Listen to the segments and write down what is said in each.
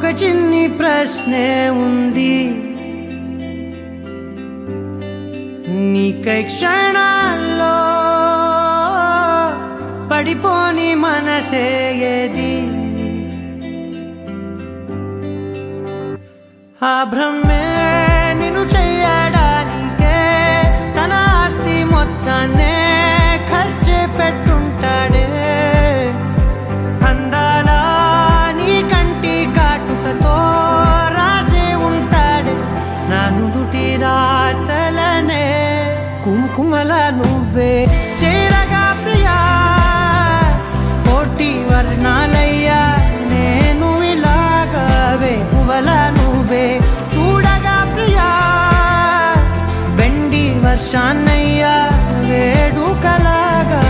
ఒక చిన్ని ప్రశ్నే ఉంది నీకై క్షణాల్లో పడిపోని మనసే ఏది ఆ భ్రమే నిన్ను చెయ్యడానికే తన ఆస్తి మొత్తాన్నే ఖర్చు పెట్టుంటాడే అందాల నీ కంటి కాటుకతో రాసే ఉంటాడే నా నుదుటి రాతలనే కుంకుమల నువ్వే చేరగా ప్రియా కోటి వర్ణాలయ్యా నేను ఇలాగవే పువ్వల నువ్వే చూడగా ప్రియా వెండి వర్షాన్నయ్యా వేడుకలాగా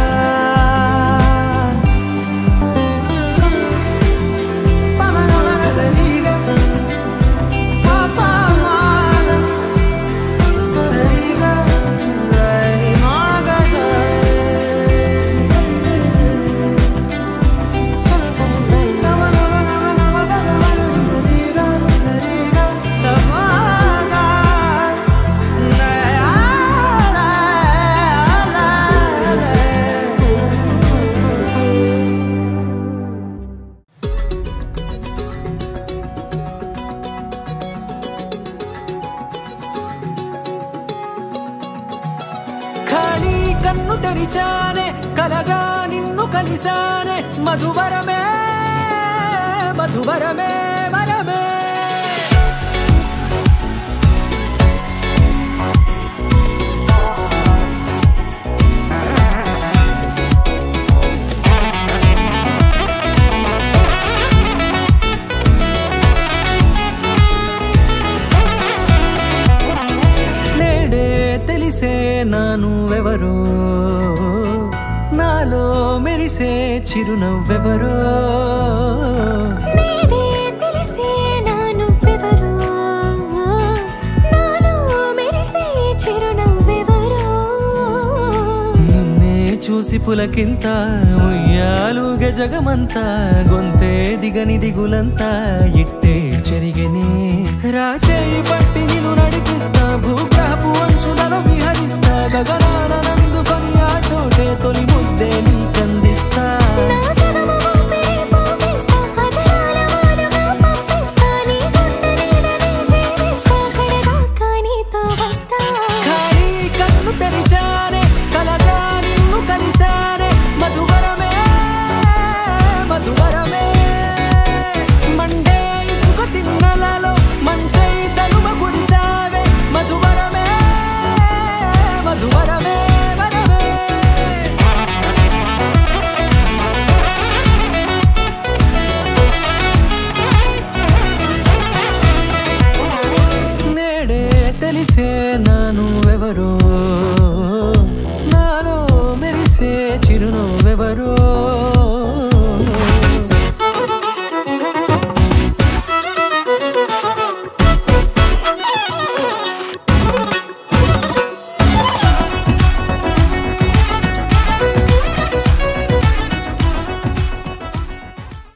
కన్ను తెరిచానే కలగా నిన్ను కలిసానే మధువరమే మధువరమే వరమే నేడే తెలిసే నానువెవరో నాలో మెరిసే చిరునవ్వెవరో నేడే తెలిసే నానువెవరో నాలో మెరిసే చిరునవ్వెవరో నిన్నే చూసి పులకింత ఉయ్యాలుగే జగమంతా గొంతే దిగని దిగులంతా ఇట్టే చెరిగెనే రాచేయి పట్టి నిన్ను నడిపిస్తా భూగ్రహపు అంచులలో విహరిస్తా గగనాన నందుకొని ఆ చోటే తొలి ముద్దే నీకందిస్తా నా సగము ఊపిరి పోగిస్తా అధరాల వానగా పంపిస్తా నీ గుండె నీడనే చేరిస్తా కడదాకా నీతో వస్తా ఖాళీ కన్ను తెరిచానే కలగా నిన్ను కలిసానే మధువరమే మధువరమే మండే ఇసుక తిన్నలలో మంచై చలువ కురిసావే మధువరమే మధువరమే వరమే నేడే తెలిసే నానువెవరో నాలో మెరిసే చిరునవ్వెవరో